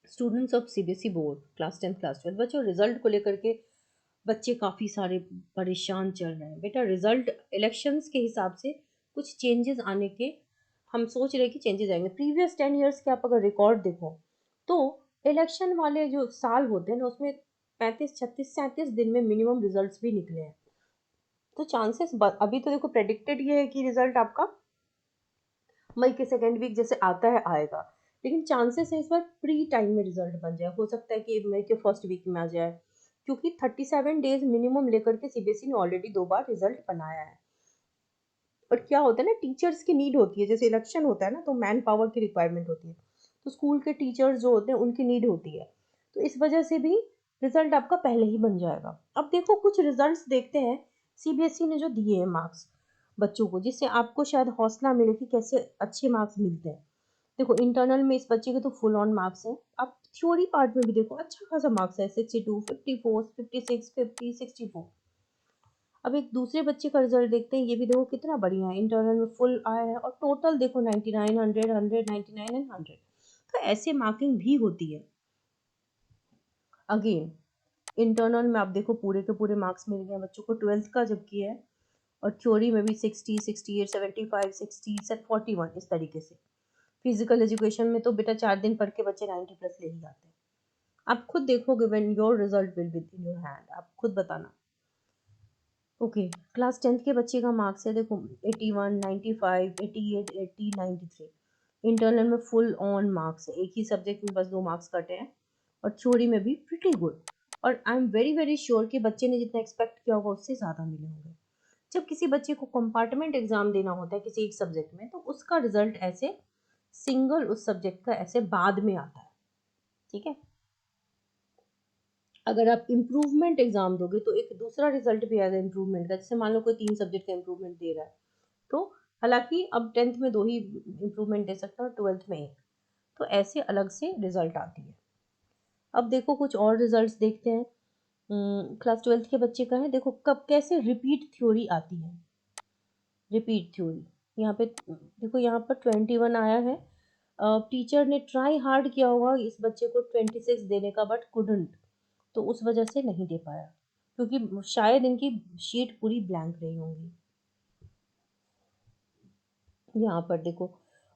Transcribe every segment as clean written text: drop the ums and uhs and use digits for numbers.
Students of CBSE board class 10 class 12 बच्चों, result को लेकर के बच्चे काफ़ी सारे परेशान चल रहे हैं। बेटा, रिजल्ट इलेक्शंस के हिसाब से कुछ चेंजेस आने के हम सोच रहे हैं कि चेंजेस आएंगे। प्रीवियस 10 ईयर्स के आप अगर रिकॉर्ड देखो तो इलेक्शन वाले जो साल होते हैं ना, उसमें 35 36 37 दिन में मिनिमम रिजल्ट्स भी निकले हैं। तो चांसेस अभी तो देखो प्रेडिक्टेड ये है कि रिजल्ट आपका मई के सेकेंड वीक जैसे आता है आएगा, लेकिन चांसेस है इस बार प्री टाइम में रिजल्ट बन जाए। हो सकता है कि मई के फर्स्ट वीक में आ जाए, क्योंकि 37 डेज मिनिमम लेकर के सीबीएसई ने ऑलरेडी 2 बार रिजल्ट बनाया है। और क्या होता है ना, टीचर्स की नीड होती है, जैसे इलेक्शन होता है ना तो मैन पावर की रिक्वायरमेंट होती है, तो स्कूल के टीचर्स जो होते हैं उनकी नीड होती है। तो इस वजह से भी रिजल्ट आपका पहले ही बन जाएगा। अब देखो कुछ रिजल्ट्स देखते हैं सीबीएसई ने जो दिए हैं मार्क्स बच्चों को, जिससे आपको शायद हौसला मिले कि कैसे अच्छे मार्क्स मिलते हैं। देखो इंटरनल में इस बच्चे के तो फुल ऑन मार्क्स हैं। अब थ्योरी पार्ट में भी देखो अच्छा खासा मार्क्स है, 62 54 56 50 64। अब एक दूसरे बच्चे का रिजल्ट देखते हैं, ये भी देखो कितना बढ़िया है, इंटरनल में फुल आया है और टोटल देखो 99 100 100 99 एंड 100। तो ऐसे मार्किंग भी होती है। अगेन इंटरनल में आप देखो पूरे के पूरे मार्क्स मिल गए बच्चों को ट्वेल्थ का जब किया है, और थ्योरी में भी 60 68 75 60 41 इस तरीके से। फिजिकल एजुकेशन में तो बेटा 4 दिन पढ़ के बच्चे 90 प्लस ले ही जाते हैं। आप खुद देखोगे when your result will be in your hand, आप खुद बताना। ओके, क्लास 10th के बच्चे का मार्क्स है देखो 81 95 88 80 93। इंटरनल में फुल ऑन मार्क्स है, एक ही सब्जेक्ट में बस 2 मार्क्स कटे हैं, और थ्योरी में भी प्रिटी गुड। और I am very very sure कि बच्चे ने जितना एक्सपेक्ट किया होगा उससे ज़्यादा मिले होंगे। जब किसी बच्चे को कंपार्टमेंट एग्जाम देना होता है किसी एक सब्जेक्ट में, तो उसका रिजल्ट ऐसे सिंगल उस सब्जेक्ट का ऐसे बाद में आता है। ठीक है, अगर आप इम्प्रूवमेंट एग्जाम दोगे तो एक दूसरा रिजल्ट भी आएगा इम्प्रूवमेंट का। जैसे मान लो कोई 3 सब्जेक्ट का इम्प्रूवमेंट दे रहा है, तो हालांकि अब 10th में 2 ही इम्प्रूवमेंट दे सकता है और 12th में 1। तो ऐसे अलग से रिजल्ट आती है। अब देखो कुछ और रिजल्ट्स देखते हैं। क्लास 12th के बच्चे का है, देखो कब कैसे रिपीट थ्योरी आती है। रिपीट थ्योरी यहाँ पे देखो, यहाँ पर 21 आया है। टीचर ने ट्राई हार्ड किया होगा इस बच्चे को 26 देने का, बट कुडंट, तो उस वजह से नहीं दे पाया, क्योंकि शायद इनकी शीट पूरी ब्लैंक रही होंगी। यहाँ पर देखो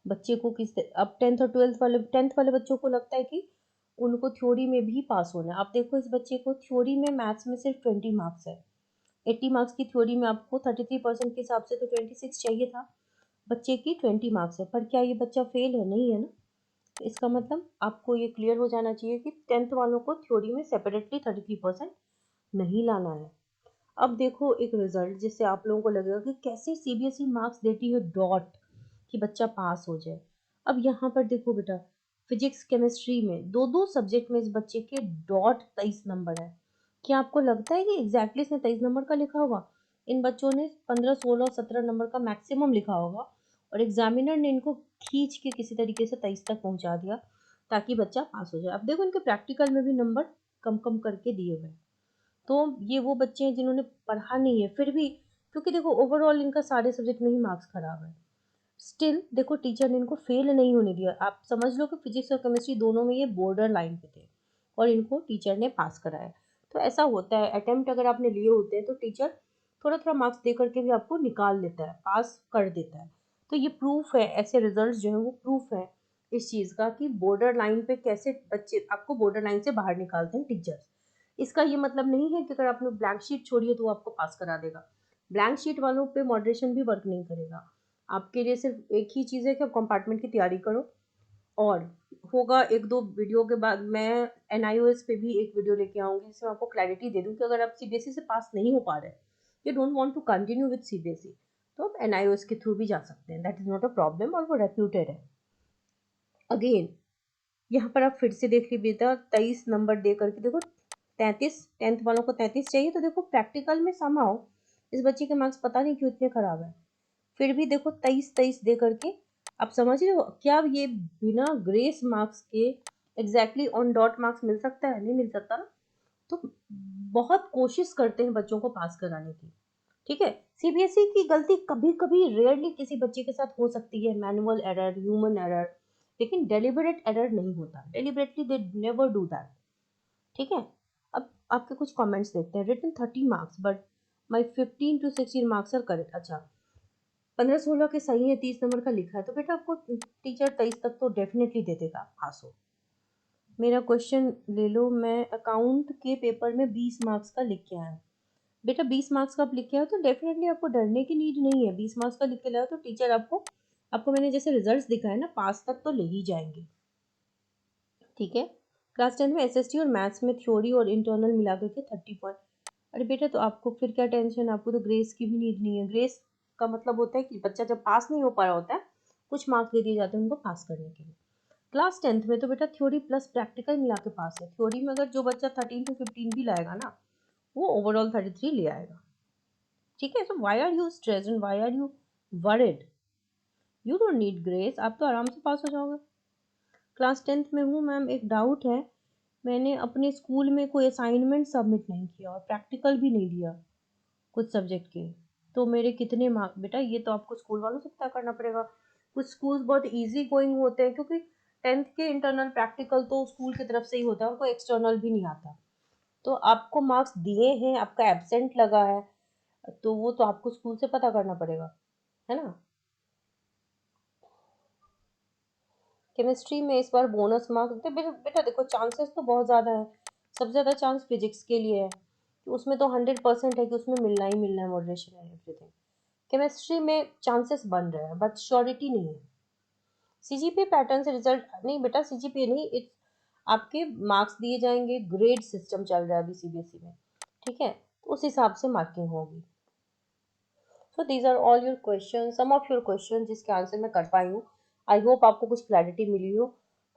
बच्चे को अब 10th वाले बच्चों को लगता है कि उनको थ्योरी में भी पास होना है। अब देखो इस बच्चे को थ्योरी में मैथ्स में सिर्फ 20 मार्क्स है। 80 मार्क्स की थ्योरी में आपको 33% के हिसाब से तो 26 चाहिए था, बच्चे की 20 मार्क्स है। पर क्या ये बच्चा फेल है? नहीं है ना। तो इसका मतलब आपको ये क्लियर हो जाना चाहिए कि 10th वालों को थ्योरी में सेपरेटली 33% नहीं लाना है। अब देखो एक रिजल्ट जिससे आप लोगों को लगेगा कि कैसे सीबीएसई मार्क्स देती है डॉट कि बच्चा पास हो जाए। अब यहाँ पर देखो बेटा, फिजिक्स केमिस्ट्री में दो दो सब्जेक्ट में इस बच्चे के डॉट 23 नंबर है। क्या आपको लगता है कि एग्जैक्टली इसने 23 नंबर का लिखा होगा? इन बच्चों ने 15 16 17 नंबर का मैक्सिमम लिखा होगा, और एग्जामिनर ने इनको खींच के किसी तरीके से 23 तक पहुंचा दिया ताकि बच्चा पास हो जाए। अब देखो इनके प्रैक्टिकल में भी नंबर कम कम करके दिए हुए। तो ये वो बच्चे हैं जिन्होंने पढ़ा नहीं है फिर भी, क्योंकि देखो ओवरऑल इनका सारे सब्जेक्ट में ही मार्क्स खराब है, स्टिल देखो टीचर ने इनको फेल नहीं होने दिया। आप समझ लो कि फिजिक्स और केमिस्ट्री दोनों में ये बॉर्डर लाइन पे थे, और इनको टीचर ने पास कराया। तो ऐसा होता है, अटेम्प्ट अगर आपने लिए होते हैं तो टीचर थोड़ा थोड़ा मार्क्स दे करके भी आपको निकाल लेता है, पास कर देता है। तो ये प्रूफ है, ऐसे रिजल्ट जो है वो प्रूफ है इस चीज़ का कि बॉर्डर लाइन पे कैसे बच्चे आपको बॉर्डर लाइन से बाहर निकालते हैं टीचर्स। इसका ये मतलब नहीं है कि अगर आपने ब्लैंक शीट छोड़ी है तो वो आपको पास करा देगा। ब्लैंक शीट वालों पे मॉडरेशन भी वर्क नहीं करेगा। आपके लिए सिर्फ एक ही चीज़ है कि आप कंपार्टमेंट की तैयारी करो। और होगा एक दो वीडियो के बाद मैं एनआईओएस पे भी एक वीडियो लेके आऊँगी जिसमें आपको क्लैरिटी दे दूँ कि अगर आप सीबीएसई से पास नहीं हो पा रहे, you don't want to continue with CBSE, तो आप एनआईओएस के थ्रू भी जा सकते हैं। That is not a problem, और वो रेप्यूटेड है। अगेन यहाँ पर आप फिर से देख लीजिए बेटा, 23 नंबर दे करके देखो 33, 10th वालों को 33 चाहिए, तो देखो प्रैक्टिकल में समहाउ इस बच्चे के मार्क्स पता नहीं क्यों इतने खराब है। फिर भी देखो 23 23 दे करके, आप समझ रहे हो क्या ये बिना ग्रेस मार्क्स के एग्जैक्टली ऑन डॉट मार्क्स मिल सकता है? नहीं मिल सकता ना। तो बहुत कोशिश करते हैं बच्चों को पास कराने की। ठीक है, सीबीएसई की गलती कभी कभी रेयरली किसी बच्चे के साथ हो सकती है, मैनुअल एरर, ह्यूमन एरर, लेकिन डेलिबरेट एरर नहीं होता, deliberately they never do that. ठीक है। अब आपके कुछ कमेंट्स देखते हैं। Written 30 marks but my 15 to 16 marks are correct. अच्छा, 15-16 के सही है, 30 नंबर का लिखा है, तो बेटा आपको टीचर 23 तक तो डेफिनेटली दे देगा, पास हो। मेरा क्वेश्चन ले लो, मैं अकाउंट के पेपर में 20 मार्क्स का लिख के आया हूँ। बेटा 20 मार्क्स का आप लिख के आओ तो डेफिनेटली आपको डरने की नीड नहीं है। 20 मार्क्स का लिख के लाओ तो टीचर आपको आपको मैंने जैसे रिजल्ट्स दिखाए ना, पास तक तो ले ही जाएंगे। ठीक है। क्लास 10 में एसएसटी और मैथ्स में थ्योरी और इंटरनल मिला करके 30 पॉइंट। अरे बेटा तो आपको फिर क्या टेंशन, आपको तो ग्रेस की भी नीड नहीं है। ग्रेस का मतलब होता है कि बच्चा जब पास नहीं हो पा रहा होता है, कुछ मार्क्स दे दिए जाते हैं उनको पास करने के लिए। क्लास 10th में तो बेटा थ्योरी प्लस प्रैक्टिकल मिला के पास है। थ्योरी में अगर जो बच्चा 13 to 15 भी लाएगा ना, वो ओवरऑल 33 ले आएगा। ठीक है। So why are you stressed and why are you worried? You don't need grace, आप तो आराम से पास हो जाओगे। क्लास 10th में हूँ मैम, एक डाउट है, मैंने अपने स्कूल में कोई असाइनमेंट सबमिट नहीं किया और प्रैक्टिकल भी नहीं दिया कुछ सब्जेक्ट के, तो मेरे कितने मार्क्स? बेटा ये तो आपको स्कूल वालों से पता करना पड़ेगा। कुछ स्कूल्स बहुत इजी गोइंग होते हैं, क्योंकि 10th के इंटरनल प्रैक्टिकल तो स्कूल की तरफ से ही होता है, उनको एक्सटर्नल भी नहीं आता। तो आपको मार्क्स दिए हैं, आपका एब्सेंट लगा है, तो वो तो आपको स्कूल से पता करना पड़ेगा, है ना। केमिस्ट्री में इस बार बोनस मार्क्स बेटा देखो, चांसेस तो बहुत ज़्यादा है। सबसे ज़्यादा चांस फिजिक्स के लिए है, कि उसमें तो 100% है कि उसमें मिलना ही मिलना है, मॉडरेशन है एवरीथिंग। केमिस्ट्री में चांसेस बन रहे हैं बट श्योरिटी नहीं है। सीजीपीए पैटर्न से रिजल्ट नहीं बेटा, सीजीपीए नहीं, इट्स आपके मार्क्स दिए जाएंगे, ग्रेड सिस्टम चल रहा है अभी सीबीएसई में। ठीक है, तो उस हिसाब से मार्किंग होगी। So these are all your question, some of your question जिसके आंसर मैं कर पाई हूँ। आई होप आपको कुछ क्लैरिटी मिली हो।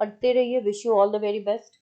पढ़ते रहिए। Wish you all the very best.